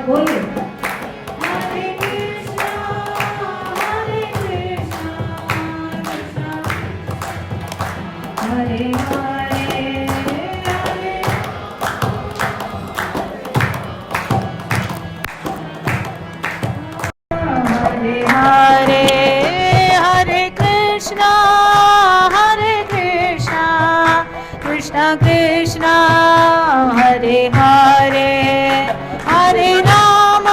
बोलिए। हरे हरे हरे हरे हरे कृष्णा कृष्णा कृष्णा हरे हरे हरे राम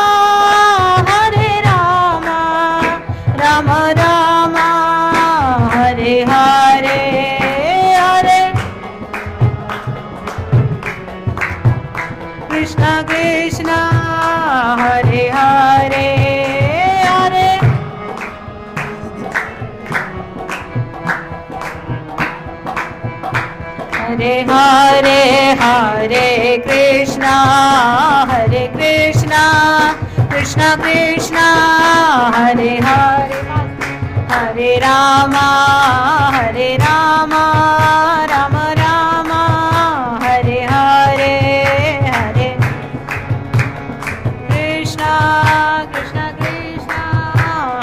राम राम हरे हरे हरे कृष्णा कृष्णा हरे हरे हरे हरे हरे हरे कृष्णा कृष्णा कृष्णा हरे हरे हरे राम राम राम हरे हरे हरे कृष्णा कृष्णा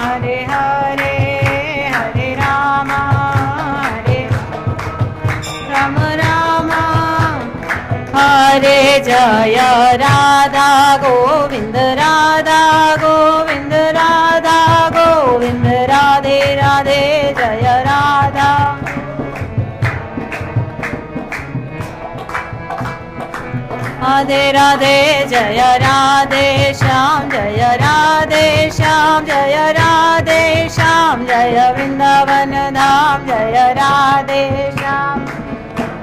हरे हरे हरे राम राम हरे जय राधा गोविंद गोविंद राधे राधे जय राधा राधे राधे जय राधे श्याम जय राधे श्याम जय राधे श्याम जय वृंदावन धाम जय राधे श्याम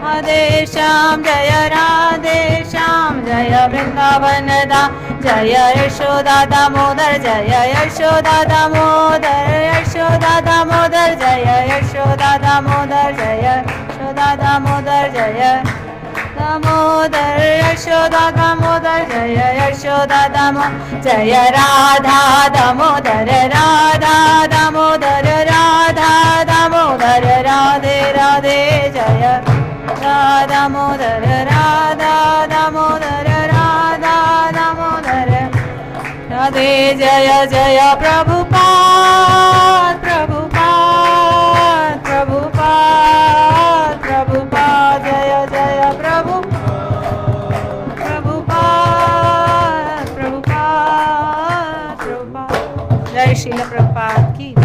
राधे श्याम जय राधे श्याम जय वृंदावन धाम जय यशोदा दामोदर जय यशोदा दामोदर जय यशोदा दामोदर जय यशोदा दामोदर जय दामोदर यशोदा दामोदर जय यशोदा दामोदर जय राधा दामोदर राधे राधे जय दामोदर दामोदर राधे जय जय प्रभुपाद जय जय प्रभुपाद जय श्रील प्रभुपाद की जय।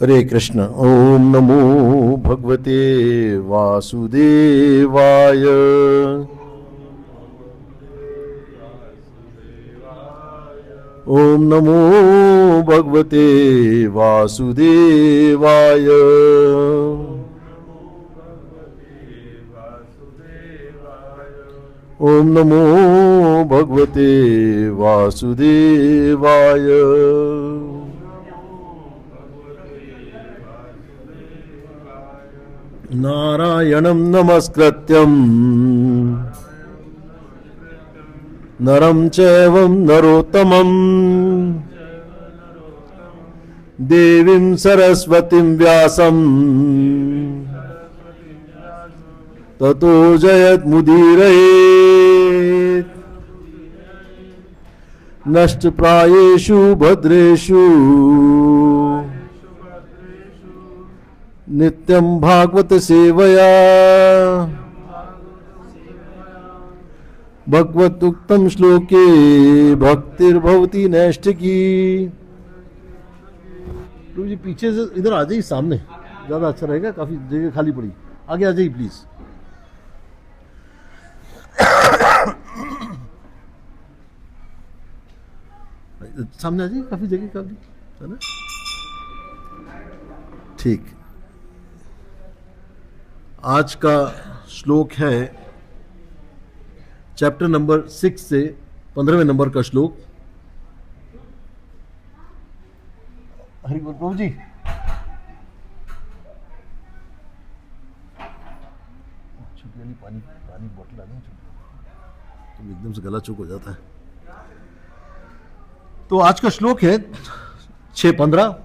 हरे कृष्ण। ओम नमो भगवते वासुदेवाय। ओम नमो भगवते वासुदेवाय। ओम नमो भगवते वासुदेवाय। नारायणं नमस्कृत्यं नरं चैवं नरोत्तमं देवीं सरस्वतीं व्यासं ततो जयमुदीरयेत्। नष्टप्रायेषु भद्रेषु नित्यं भागवत सेवया भगवतुक्तम श्लोके भक्तिर्भवति नैष्ठिकी। तो जी पीछे से इधर आ जाइए, सामने ज़्यादा अच्छा रहेगा, काफ़ी जगह खाली पड़ी। आगे आ जाइए प्लीज़। सामने आ जाइए, काफ़ी जगह खाली। है ना? ठीक, आज का श्लोक है चैप्टर नंबर 6 से 15वें नंबर का श्लोक। हरि बोल प्रभु जी। छोटी वाली पानी बोतल आ गई, तो एकदम से गला चूक हो जाता है। तो आज का श्लोक है 6:15।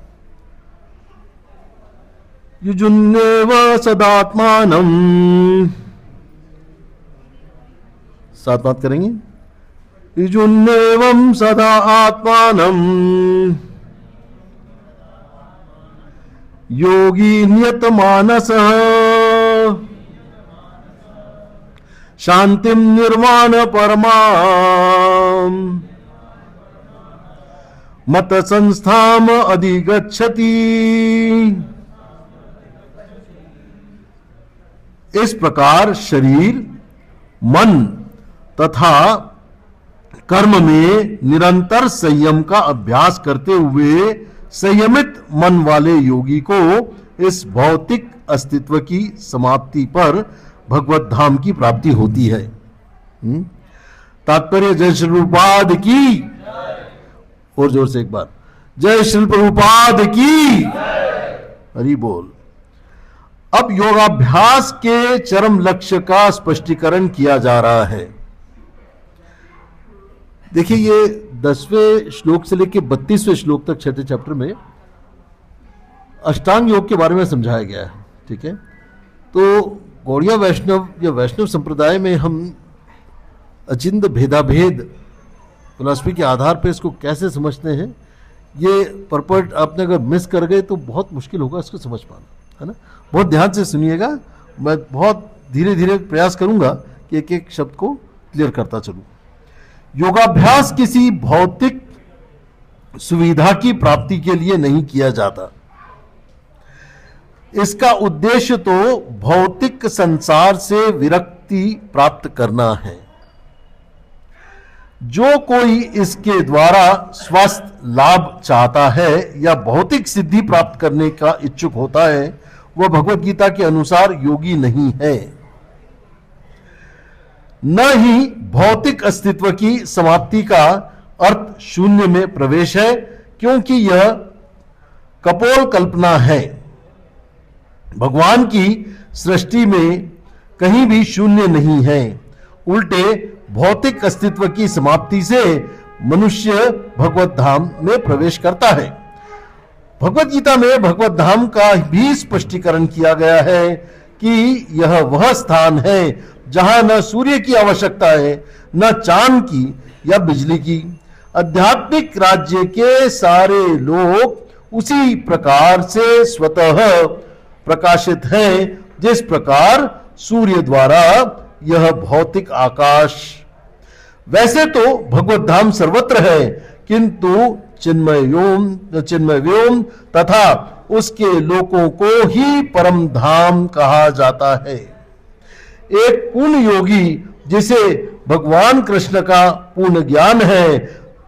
युजुन्नेव सदात्मानं, साथ बात करेंगे। युजुन्नेवं सदा आत्मानं योगी नियतमानसः शांतिं निर्वाण परमां मत संस्थाम अधिगच्छति। इस प्रकार शरीर, मन तथा कर्म में निरंतर संयम का अभ्यास करते हुए संयमित मन वाले योगी को इस भौतिक अस्तित्व की समाप्ति पर भगवत धाम की प्राप्ति होती है। तात्पर्य जय श्री प्रभुपाद की, और जोर से एक बार जय श्री प्रभुपाद की, हरि बोल। अब योगाभ्यास के चरम लक्ष्य का स्पष्टीकरण किया जा रहा है। देखिए, ये 10वें श्लोक से लेकर 32वें श्लोक तक 6ठे चैप्टर में अष्टांग योग के बारे में समझाया गया है। ठीक है, तो गौड़िया वैष्णव या वैष्णव संप्रदाय में हम अचिंत्य भेदाभेद फिलॉसफी के आधार पर इसको कैसे समझते हैं, ये पर्पट आपने अगर मिस कर गए तो बहुत मुश्किल होगा इसको समझ पाना, है ना। बहुत ध्यान से सुनिएगा, मैं बहुत धीरे धीरे प्रयास करूंगा कि एक एक शब्द को क्लियर करता चलूं। योगाभ्यास किसी भौतिक सुविधा की प्राप्ति के लिए नहीं किया जाता। इसका उद्देश्य तो भौतिक संसार से विरक्ति प्राप्त करना है। जो कोई इसके द्वारा स्वास्थ्य लाभ चाहता है या भौतिक सिद्धि प्राप्त करने का इच्छुक होता है, वह भगवत गीता के अनुसार योगी नहीं है। न ही भौतिक अस्तित्व की समाप्ति का अर्थ शून्य में प्रवेश है, क्योंकि यह कपोल कल्पना है। भगवान की सृष्टि में कहीं भी शून्य नहीं है। उल्टे भौतिक अस्तित्व की समाप्ति से मनुष्य भगवत धाम में प्रवेश करता है। भगवत गीता में भगवत धाम का भी स्पष्टीकरण किया गया है कि यह वह स्थान है जहां न सूर्य की आवश्यकता है, न चांद की या बिजली की। आध्यात्मिक राज्य के सारे लोग उसी प्रकार से स्वतः प्रकाशित हैं, जिस प्रकार सूर्य द्वारा यह भौतिक आकाश। वैसे तो भगवत धाम सर्वत्र है, किंतु चिन्मय व्योम तथा उसके लोकों को ही परम धाम कहा जाता है। एक पूर्ण योगी जिसे भगवान कृष्ण का पूर्ण ज्ञान है,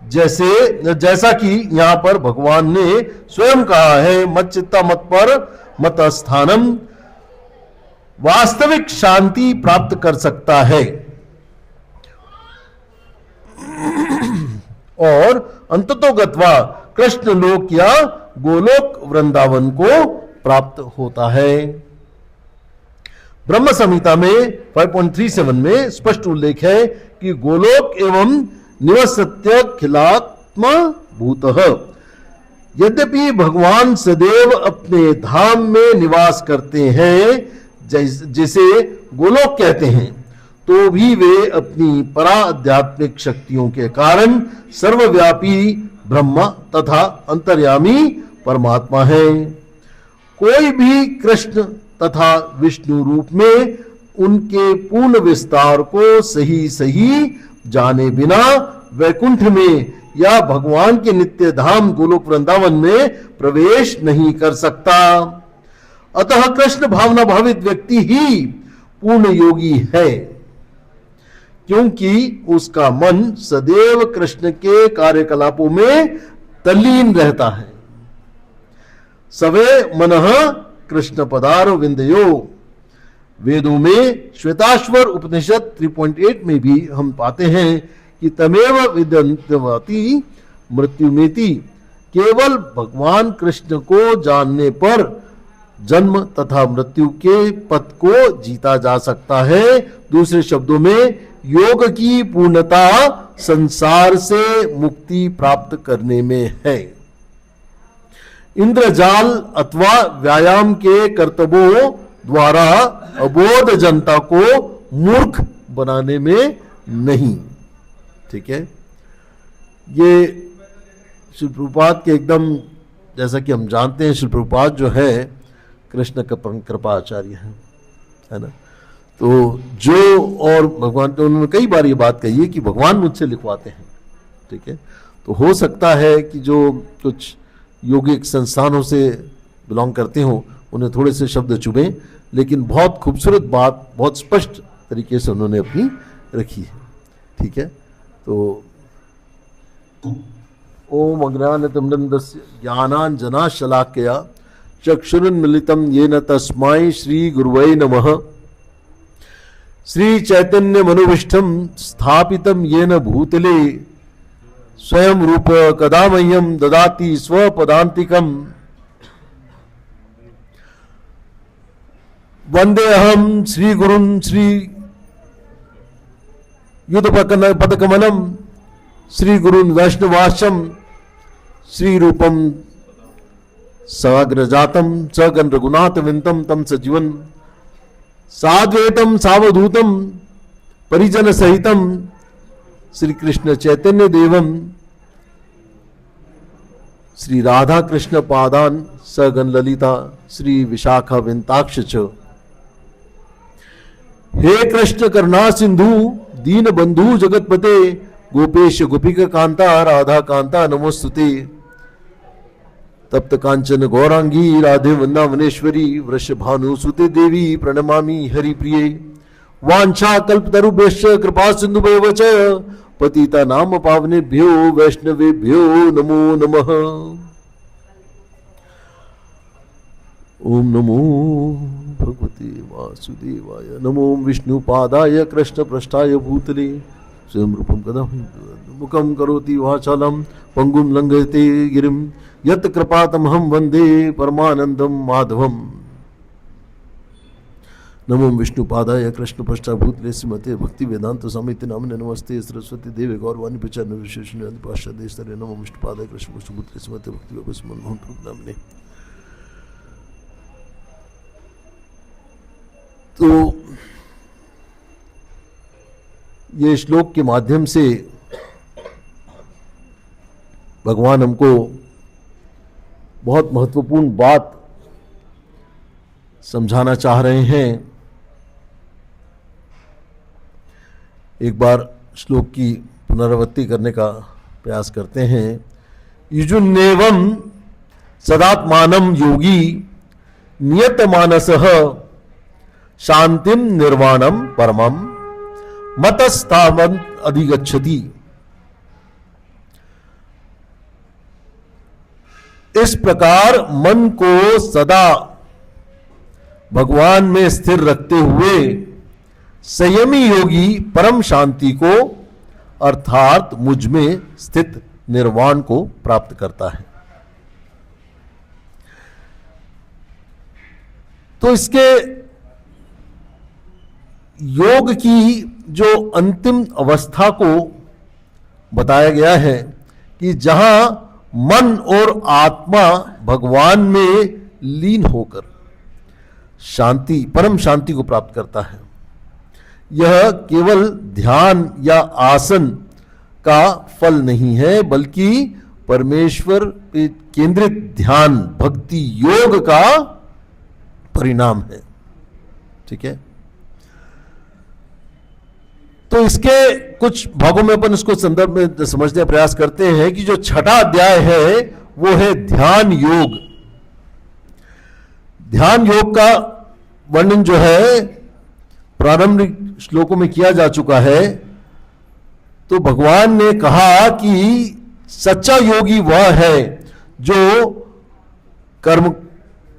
जैसा कि यहां पर भगवान ने स्वयं कहा है, मच्चित्ता मत पर मत स्थानम, वास्तविक शांति प्राप्त कर सकता है और अंततोगत्वा कृष्ण लोक या गोलोक वृंदावन को प्राप्त होता है। ब्रह्म संहिता में 5.37 में स्पष्ट उल्लेख है कि गोलोक एवं निवसत्य खिलात्म भूतः। यद्यपि भगवान सदैव अपने धाम में निवास करते हैं, जिसे गोलोक कहते हैं, तो भी वे अपनी पराध्यात्मिक शक्तियों के कारण सर्वव्यापी ब्रह्म तथा अंतर्यामी परमात्मा है। कोई भी कृष्ण तथा विष्णु रूप में उनके पूर्ण विस्तार को सही सही जाने बिना वैकुंठ में या भगवान के नित्य धाम गोलोक वृंदावन में प्रवेश नहीं कर सकता। अतः कृष्ण भावना भावित व्यक्ति ही पूर्ण योगी है, क्योंकि उसका मन सदैव कृष्ण के कार्यकलापों में तल्लीन रहता है। सवे मनः कृष्ण पदार विंदयो। वेदों में श्वेताश्वर उपनिषद 3.8 में भी हम पाते हैं कि तमेव विदंतवती मृत्युमेति, केवल भगवान कृष्ण को जानने पर जन्म तथा मृत्यु के पथ को जीता जा सकता है। दूसरे शब्दों में योग की पूर्णता संसार से मुक्ति प्राप्त करने में है, इंद्रजाल अथवा व्यायाम के कर्तव्यों द्वारा अबोध जनता को मूर्ख बनाने में नहीं। ठीक है, ये श्री प्रभुपाद के एकदम, जैसा कि हम जानते हैं श्री प्रभुपाद जो है कृष्ण का कृपाचार्य है ना। तो जो और भगवान, तो उन्होंने कई बार ये बात कही है कि भगवान मुझसे लिखवाते हैं। ठीक है, तो हो सकता है कि जो कुछ योगिक संस्थानों से बिलोंग करते हो उन्हें थोड़े से शब्द चुभे, लेकिन बहुत खूबसूरत बात बहुत स्पष्ट तरीके से उन्होंने अपनी रखी है। ठीक है, तो ओम अज्ञानतिमिरन्धस्य ज्ञानाञ्जनशलाकया चक्षुरुन्मीलितं येन तस्मै श्री गुरुवै नमः। श्री चैतन्य मनोविष्ठम स्थापितं येन भूतले स्वयं रूप कदा मह्यं ददाति स्वपदान्तिकम्। वंदे अहम श्री गुरुं श्री युद्धपदकमलम श्री गुरुन् वैष्णवाश्रम श्री रूपम सग्रजातम सगन रघुनाथ विंतम तम सजीवन साद्वैतम सावधूतम परिजन सहितम श्री कृष्ण चैतन्य देवम श्री राधा कृष्ण पादान सगन ललिता श्री विशाखा विंताक्ष च। हे कृष्ण करुणा सिंधु दीन बंधु जगतपते गोपेश गोपिका कांता राधा कांता नमोस्तुते। तप्त कांचन गौरांगी राधे वृंदावनेश्वरी वृषभानुसुते देवी प्रणमामि हरिप्रिये। वांछा कल्पतरुभ्यश्च कृपा सिंधुभ्येव च पतिता नाम पावनेभ्यो वैष्णवेभ्यो नमो नमः। ओम नमो भगवते वासुदेवाय। नमो विष्णुपादाय कृष्णपृष्ठाय भूतले स्वयं रूपम कदा मुखम करोति वाचालम पंगुम लंघयते गिरिम यत् कृपातमहं वंदे परमानंदम माधवम। नमो विष्णुपादाय कृष्णपृष्ठाय भूतले श्रीमते भक्ति वेदांत समिति नामिने नमस्ते सरस्वती देवे गौरवाणी प्रचार विशेषण पाश्चादेशरे। नमो विष्णुपादाय कृष्णपृष्ठ भूतले श्रीमते भक्ति नामिने। तो ये श्लोक के माध्यम से भगवान हमको बहुत महत्वपूर्ण बात समझाना चाह रहे हैं। एक बार श्लोक की पुनरावृत्ति करने का प्रयास करते हैं। युजुन्नेवं सदात्मानं योगी नियतमानसः शांतिम निर्वाणम परमम मतस्थावन् अधिगच्छति। इस प्रकार मन को सदा भगवान में स्थिर रखते हुए संयमी योगी परम शांति को अर्थात मुझ में स्थित निर्वाण को प्राप्त करता है। तो इसके योग की जो अंतिम अवस्था को बताया गया है कि जहां मन और आत्मा भगवान में लीन होकर शांति परम शांति को प्राप्त करता है। यह केवल ध्यान या आसन का फल नहीं है, बल्कि परमेश्वर पे केंद्रित ध्यान भक्ति योग का परिणाम है। ठीक है, तो इसके कुछ भागों में अपन इसको संदर्भ में समझने का प्रयास करते हैं कि जो छठा अध्याय है वो है ध्यान योग। ध्यान योग का वर्णन जो है प्रारंभिक श्लोकों में किया जा चुका है। तो भगवान ने कहा कि सच्चा योगी वह है जो कर्म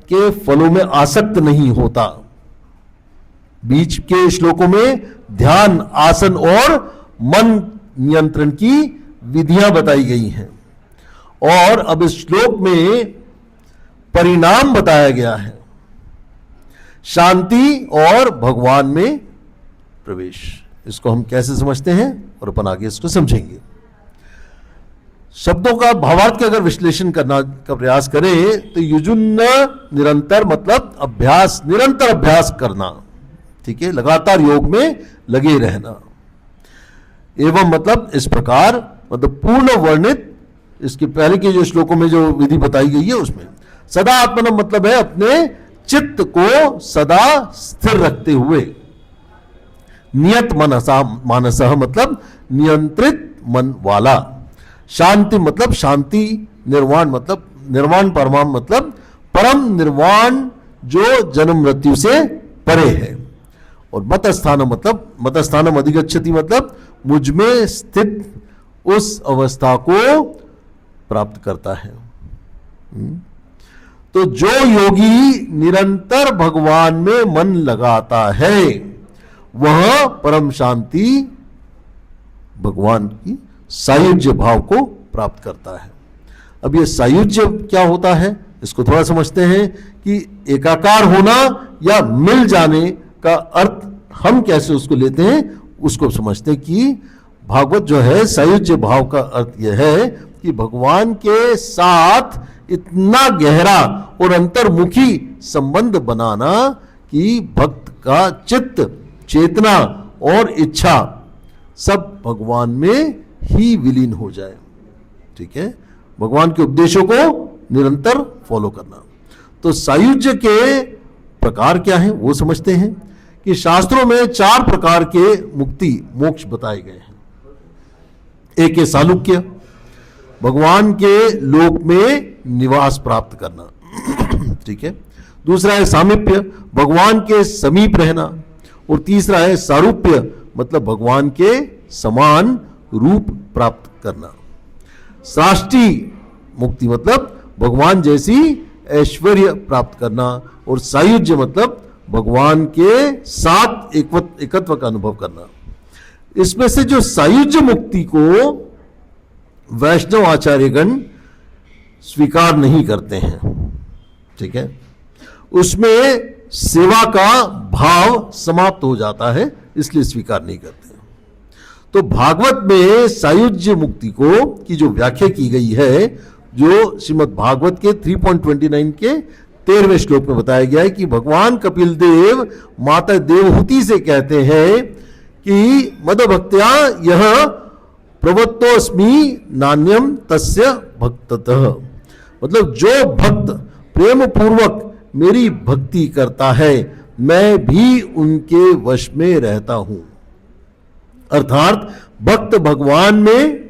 के फलों में आसक्त नहीं होता। बीच के श्लोकों में ध्यान, आसन और मन नियंत्रण की विधियां बताई गई हैं और अब इस श्लोक में परिणाम बताया गया है, शांति और भगवान में प्रवेश। इसको हम कैसे समझते हैं और अपन आगे इसको समझेंगे। शब्दों का भावार्थ का अगर विश्लेषण करना का प्रयास करें तो युजुन्न निरंतर मतलब अभ्यास, निरंतर अभ्यास करना, ठीक है, लगातार योग में लगे रहना। एवं मतलब इस प्रकार, मतलब पूर्ण वर्णित, इसके पहले के जो श्लोकों में जो विधि बताई गई है उसमें सदा आत्मनम मतलब है अपने चित्त को सदा स्थिर रखते हुए, नियत मनसा मानसः मतलब नियंत्रित मन वाला, शांति मतलब शांति, निर्वाण मतलब निर्वाण, परमाम मतलब परम निर्वाण जो जन्म मृत्यु से परे है, और मतस्थानम मतलब मतस्थानम अधिगच्छति मतलब मुझ में स्थित उस अवस्था को प्राप्त करता है। तो जो योगी निरंतर भगवान में मन लगाता है वह परम शांति भगवान की सायुज्य भाव को प्राप्त करता है। अब ये सायुज्य क्या होता है इसको थोड़ा समझते हैं कि एकाकार होना या मिल जाने का अर्थ हम कैसे उसको लेते हैं, उसको समझते हैं कि भागवत जो है सायुज्य भाव का अर्थ यह है कि भगवान के साथ इतना गहरा और अंतर्मुखी संबंध बनाना कि भक्त का चित्त, चेतना और इच्छा सब भगवान में ही विलीन हो जाए। ठीक है, भगवान के उपदेशों को निरंतर फॉलो करना। तो सायुज्य के प्रकार क्या है वो समझते हैं कि शास्त्रों में 4 प्रकार के मुक्ति मोक्ष बताए गए हैं। एक है सालुक्य, भगवान के लोक में निवास प्राप्त करना, ठीक है। दूसरा है सामीप्य, भगवान के समीप रहना, और तीसरा है सारूप्य मतलब भगवान के समान रूप प्राप्त करना। साष्टी मुक्ति मतलब भगवान जैसी ऐश्वर्य प्राप्त करना, और सायुज्य मतलब भगवान के साथ एकत्व का अनुभव करना। इसमें से जो सायुज्य मुक्ति को वैष्णव आचार्यगण स्वीकार नहीं करते हैं, ठीक है, उसमें सेवा का भाव समाप्त हो जाता है, इसलिए स्वीकार नहीं करते। तो भागवत में सायुज्य मुक्ति को की जो व्याख्या की गई है, जो श्रीमद् भागवत के 3.29 के 13वें श्लोक में बताया गया है कि भगवान कपिल देव माता देवहूति से कहते हैं कि मदभक्त्या यह प्रवत्तोस्मि नान्यम तस्य भक्ततः, मतलब जो भक्त प्रेम पूर्वक मेरी भक्ति करता है मैं भी उनके वश में रहता हूं। अर्थात भक्त भगवान में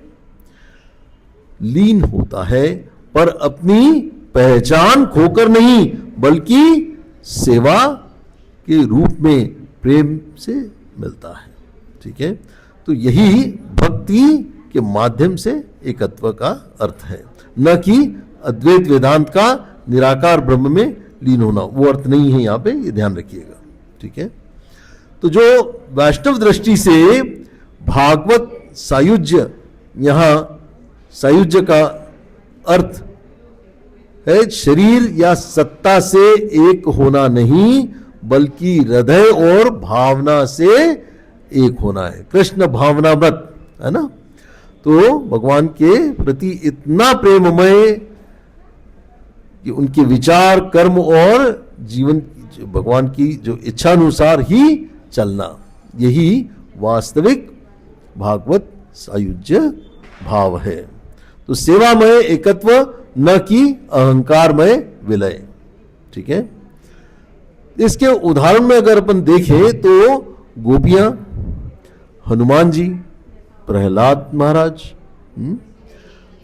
लीन होता है पर अपनी पहचान खोकर नहीं, बल्कि सेवा के रूप में प्रेम से मिलता है। ठीक है, तो यही भक्ति के माध्यम से एकत्व का अर्थ है, न कि अद्वैत वेदांत का निराकार ब्रह्म में लीन होना, वो अर्थ नहीं है यहां पे, ये ध्यान रखिएगा। ठीक है, तो जो वैष्णव दृष्टि से भागवत सायुज्य, यहां सायुज्य का अर्थ है शरीर या सत्ता से एक होना नहीं, बल्कि हृदय और भावना से एक होना है। कृष्ण भावनाव्रत है ना, तो भगवान के प्रति इतना प्रेममय कि उनके विचार, कर्म और जीवन भगवान की जो इच्छानुसार ही चलना, यही वास्तविक भागवत सायुज्य भाव है। तो सेवामय एकत्व, न कि अहंकारमय विलय। ठीक है, इसके उदाहरण में अगर अपन देखें तो गोपियां, हनुमान जी, प्रहलाद महाराज,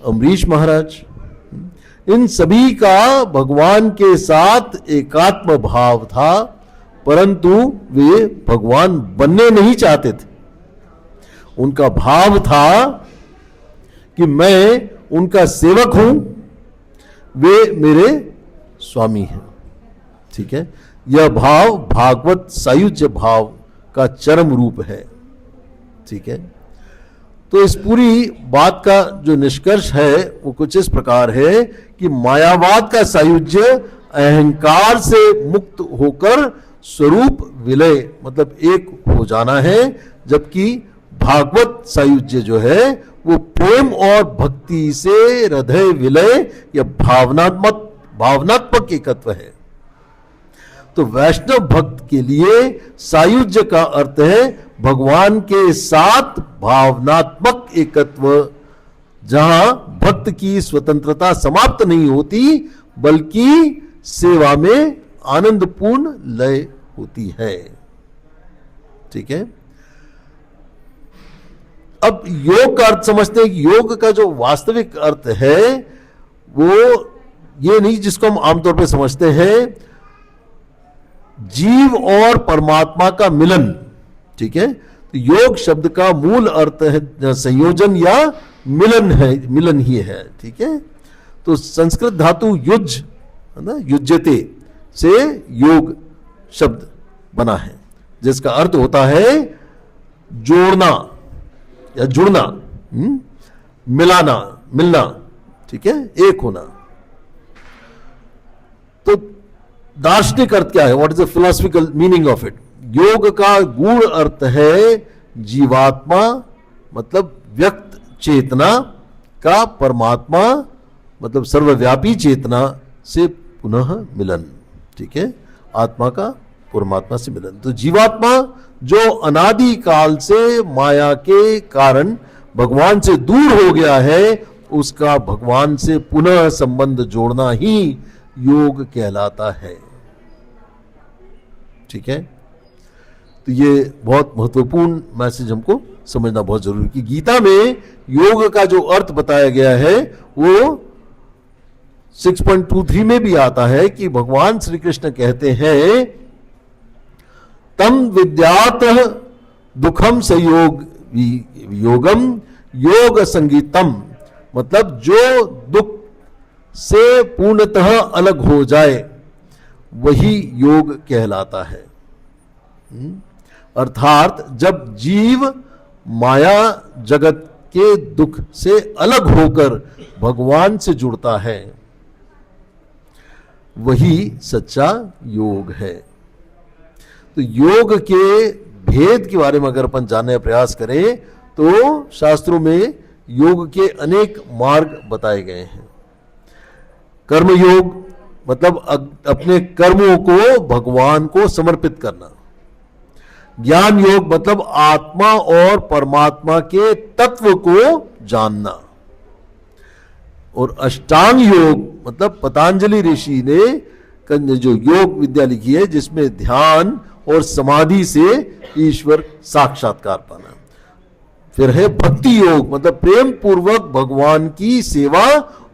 अम्बरीश महाराज, इन सभी का भगवान के साथ एकात्म भाव था, परंतु वे भगवान बनने नहीं चाहते थे। उनका भाव था कि मैं उनका सेवक हूं, वे मेरे स्वामी है। ठीक है, यह भाव भागवत सायुज्य भाव का चरम रूप है। ठीक है, तो इस पूरी बात का जो निष्कर्ष है वो कुछ इस प्रकार है कि मायावाद का सायुज्य अहंकार से मुक्त होकर स्वरूप विलय मतलब एक हो जाना है, जबकि भागवत सायुज्य जो है वो प्रेम और भक्ति से हृदय विलय या भावनात्मक एकत्व है। तो वैष्णव भक्त के लिए सायुज्य का अर्थ है भगवान के साथ भावनात्मक एकत्व, जहां भक्त की स्वतंत्रता समाप्त नहीं होती बल्कि सेवा में आनंदपूर्ण लय होती है। ठीक है, अब योग का अर्थ समझते हैं कि योग का जो वास्तविक अर्थ है वो ये नहीं जिसको हम आमतौर पर समझते हैं जीव और परमात्मा का मिलन। ठीक है, तो योग शब्द का मूल अर्थ है संयोजन या मिलन है, मिलन ही है। ठीक है, तो संस्कृत धातु युज है ना, युज्यते से योग शब्द बना है, जिसका अर्थ होता है जोड़ना या जुड़ना, मिलाना, मिलना। ठीक है, एक होना। तो दार्शनिक अर्थ क्या है? What is the philosophical meaning of it? योग का गूढ़ अर्थ है जीवात्मा मतलब व्यक्त चेतना का परमात्मा मतलब सर्वव्यापी चेतना से पुनः मिलन। ठीक है, आत्मा का परमात्मा से मिलन। तो जीवात्मा जो अनादि काल से माया के कारण भगवान से दूर हो गया है, उसका भगवान से पुनः संबंध जोड़ना ही योग कहलाता है। ठीक है, तो ये बहुत महत्वपूर्ण मैसेज हमको समझना बहुत जरूरी कि गीता में योग का जो अर्थ बताया गया है वो 6.23 में भी आता है कि भगवान श्री कृष्ण कहते हैं तम विद्यात दुखम संयोग योगम योग संगीतम, मतलब जो दुख से पूर्णतः अलग हो जाए वही योग कहलाता है। अर्थात जब जीव माया जगत के दुख से अलग होकर भगवान से जुड़ता है वही सच्चा योग है। तो योग के भेद के बारे में अगर अपन जानने का प्रयास करें तो शास्त्रों में योग के अनेक मार्ग बताए गए हैं। कर्म योग मतलब अपने कर्मों को भगवान को समर्पित करना। ज्ञान योग मतलब आत्मा और परमात्मा के तत्व को जानना। और अष्टांग योग मतलब पतंजलि ऋषि ने जो योग विद्या लिखी है जिसमें ध्यान और समाधि से ईश्वर साक्षात्कार पाना। फिर है भक्ति योग मतलब प्रेम पूर्वक भगवान की सेवा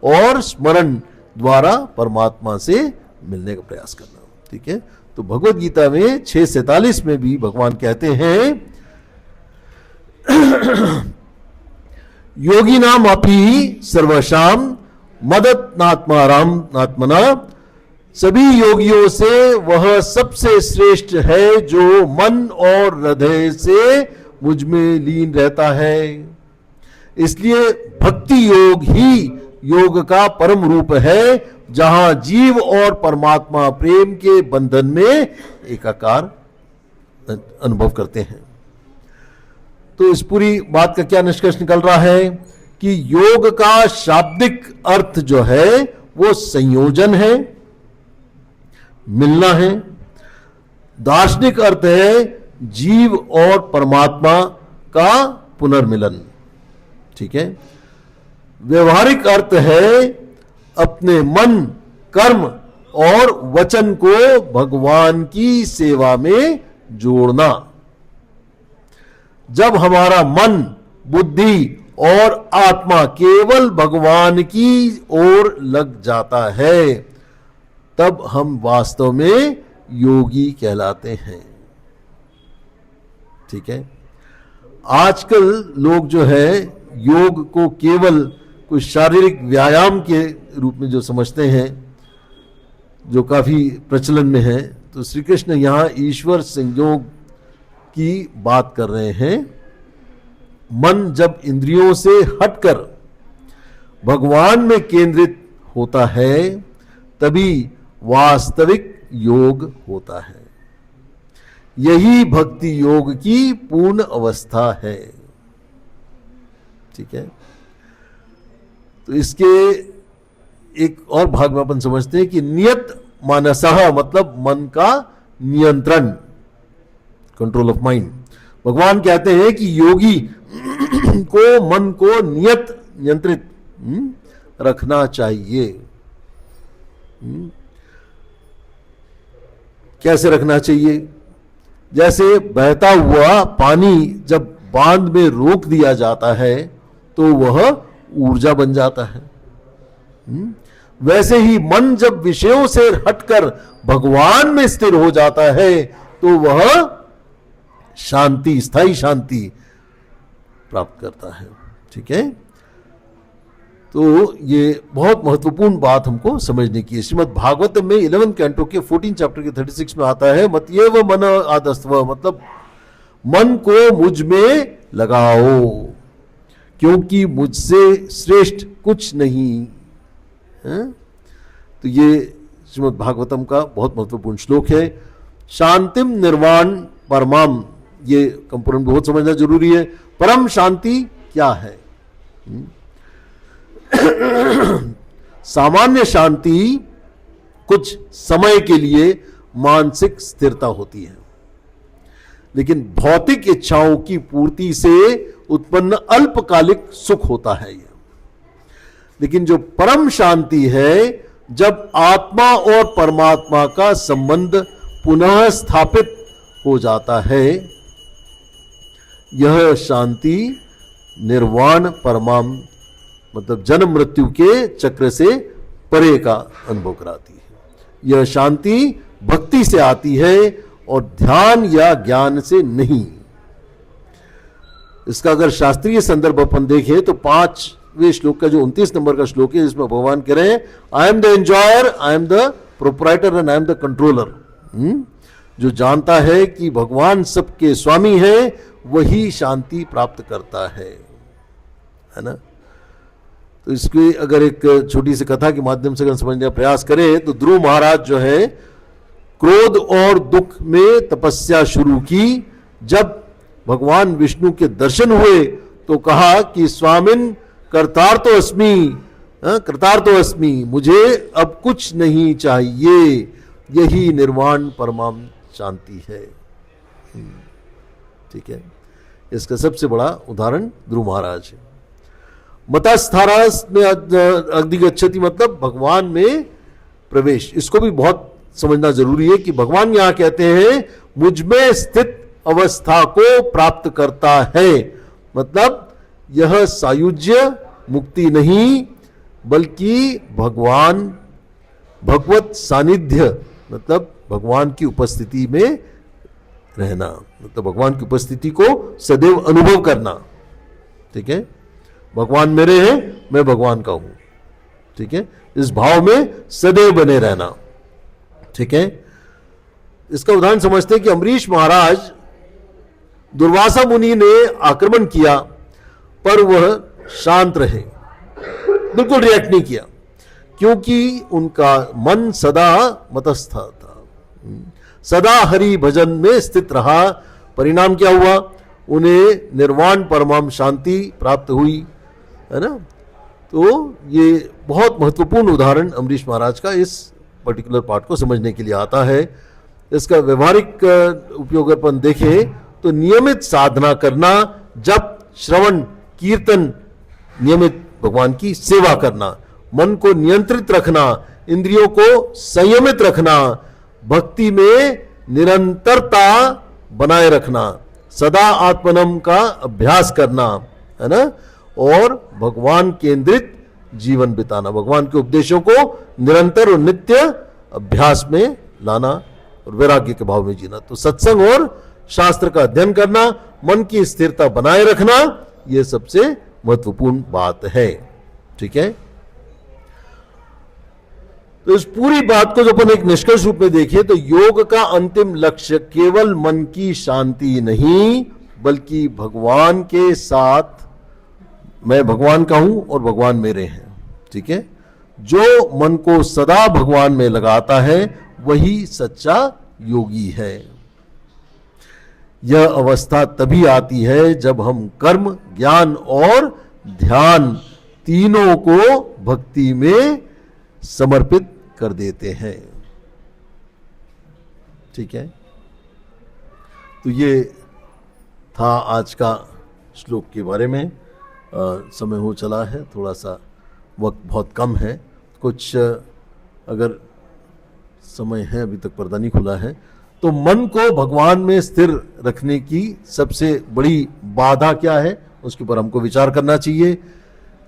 और स्मरण द्वारा परमात्मा से मिलने का प्रयास करना। ठीक है, तो भगवत गीता में 6:47 में भी भगवान कहते हैं योगी नाम अपि सर्वशाम मदत्नात्माराम नात्मना, सभी योगियों से वह सबसे श्रेष्ठ है जो मन और हृदय से मुझ में लीन रहता है। इसलिए भक्ति योग ही योग का परम रूप है जहां जीव और परमात्मा प्रेम के बंधन में एकाकार अनुभव करते हैं। तो इस पूरी बात का क्या निष्कर्ष निकल रहा है कि योग का शाब्दिक अर्थ जो है वो संयोजन है, मिलना है। दार्शनिक अर्थ है जीव और परमात्मा का पुनर्मिलन। ठीक है, व्यवहारिक अर्थ है अपने मन, कर्म और वचन को भगवान की सेवा में जोड़ना। जब हमारा मन, बुद्धि और आत्मा केवल भगवान की ओर लग जाता है तब हम वास्तव में योगी कहलाते हैं। ठीक है, आजकल लोग जो है योग को केवल कोई शारीरिक व्यायाम के रूप में जो समझते हैं, जो काफी प्रचलन में है। तो श्री कृष्ण यहां ईश्वर संयोग की बात कर रहे हैं। मन जब इंद्रियों से हटकर भगवान में केंद्रित होता है तभी वास्तविक योग होता है। यही भक्ति योग की पूर्ण अवस्था है। ठीक है, तो इसके एक और भाग में अपन समझते हैं कि नियत मानसः मतलब मन का नियंत्रण, कंट्रोल ऑफ माइंड। भगवान कहते हैं कि योगी को मन को नियंत्रित रखना चाहिए। कैसे रखना चाहिए? जैसे बहता हुआ पानी जब बांध में रोक दिया जाता है तो वह ऊर्जा बन जाता है। वैसे ही मन जब विषयों से हटकर भगवान में स्थिर हो जाता है तो वह शांति, स्थायी शांति प्राप्त करता है। ठीक है, तो ये बहुत महत्वपूर्ण बात हमको समझने की है। श्रीमद् भागवत में 11 कैंटो के 14 चैप्टर के 36 में आता है, मत्येव मन आदस्त्व, मतलब मन को मुझ में लगाओ क्योंकि मुझसे श्रेष्ठ कुछ नहीं है? तो ये श्रीमद् भागवतम का बहुत महत्वपूर्ण श्लोक है। शांतिम निर्वाण परमाम, ये कंपोनेंट बहुत समझना जरूरी है। परम शांति क्या है? सामान्य शांति कुछ समय के लिए मानसिक स्थिरता होती है, लेकिन भौतिक इच्छाओं की पूर्ति से उत्पन्न अल्पकालिक सुख होता है ये। लेकिन जो परम शांति है, जब आत्मा और परमात्मा का संबंध पुनः स्थापित हो जाता है, यह शांति निर्वाण परमाम मतलब जन्म मृत्यु के चक्र से परे का अनुभव कराती है। यह शांति भक्ति से आती है और ध्यान या ज्ञान से नहीं। इसका अगर शास्त्रीय संदर्भ अपन देखें तो 5वें श्लोक का जो 29 नंबर का श्लोक है, जिसमें भगवान कह रहे हैं, I am the enjoyer, I am the proprietor and I am the controller. जो जानता है कि भगवान सबके स्वामी है वही शांति प्राप्त करता है ना। तो इसकी अगर एक छोटी सी कथा के माध्यम से अगर समझने का प्रयास करें तो ध्रुव महाराज जो है क्रोध और दुख में तपस्या शुरू की। जब भगवान विष्णु के दर्शन हुए तो कहा कि स्वामिन कर्तार्तो अस्मि, कर्तार्तो अस्मि, मुझे अब कुछ नहीं चाहिए। यही निर्वाण परमाम शांति है। ठीक है, इसका सबसे बड़ा उदाहरण ध्रुव महाराज है। मतस्थारास में अधिगच्छति मतलब भगवान में प्रवेश। इसको भी बहुत समझना जरूरी है कि भगवान यहां कहते हैं मुझ में स्थित अवस्था को प्राप्त करता है, मतलब यह सायुज्य मुक्ति नहीं बल्कि भगवत सानिध्य मतलब भगवान की उपस्थिति में रहना, मतलब भगवान की उपस्थिति को सदैव अनुभव करना। ठीक है, भगवान मेरे हैं, मैं भगवान का हूं। ठीक है, इस भाव में सदैव बने रहना। ठीक है, इसका उदाहरण समझते हैं कि अम्बरीश महाराज, दुर्वासा मुनि ने आक्रमण किया पर वह शांत रहे, बिल्कुल रिएक्ट नहीं किया, क्योंकि उनका मन सदा मतस्थ था, सदा हरि भजन में स्थित रहा। परिणाम क्या हुआ? उन्हें निर्वाण परमाम शांति प्राप्त हुई, है ना। तो ये बहुत महत्वपूर्ण उदाहरण अम्बरीश महाराज का इस पर्टिकुलर पार्ट को समझने के लिए आता है। इसका व्यवहारिक उपयोग अपन देखें तो नियमित साधना करना, जप, श्रवण, कीर्तन, नियमित भगवान की सेवा करना, मन को नियंत्रित रखना, इंद्रियों को संयमित रखना, भक्ति में निरंतरता बनाए रखना, सदा आत्मनम का अभ्यास करना, है ना, और भगवान केंद्रित जीवन बिताना, भगवान के उपदेशों को निरंतर और नित्य अभ्यास में लाना और वैराग्य के भाव में जीना। तो सत्संग और शास्त्र का अध्ययन करना, मन की स्थिरता बनाए रखना, यह सबसे महत्वपूर्ण बात है। ठीक है, तो इस पूरी बात को जब अपन एक निष्कर्ष रूप में देखें तो योग का अंतिम लक्ष्य केवल मन की शांति नहीं, बल्कि भगवान के साथ, मैं भगवान का हूं और भगवान मेरे हैं, ठीक है। जो मन को सदा भगवान में लगाता है वही सच्चा योगी है। यह अवस्था तभी आती है जब हम कर्म, ज्ञान और ध्यान तीनों को भक्ति में समर्पित कर देते हैं, ठीक है। तो ये था आज का श्लोक के बारे में। समय हो चला है, थोड़ा सा वक्त बहुत कम है, कुछ अगर समय है, अभी तक पर्दा नहीं खुला है, तो मन को भगवान में स्थिर रखने की सबसे बड़ी बाधा क्या है, उसके ऊपर हमको विचार करना चाहिए।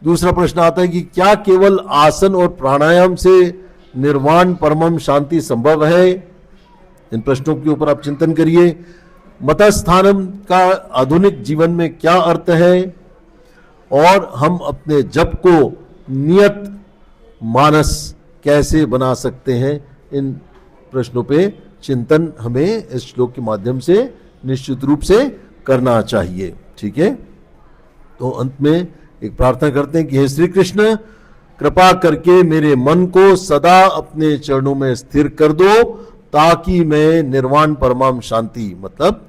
दूसरा प्रश्न आता है कि क्या केवल आसन और प्राणायाम से निर्वाण परमम शांति संभव है? इन प्रश्नों के ऊपर आप चिंतन करिए। मतस्थानम का आधुनिक जीवन में क्या अर्थ है और हम अपने जप को नियत मानस कैसे बना सकते हैं, इन प्रश्नों पे चिंतन हमें इस श्लोक के माध्यम से निश्चित रूप से करना चाहिए, ठीक है। तो अंत में एक प्रार्थना करते हैं कि हे श्री कृष्ण, कृपा करके मेरे मन को सदा अपने चरणों में स्थिर कर दो, ताकि मैं निर्वाण परमाम शांति मतलब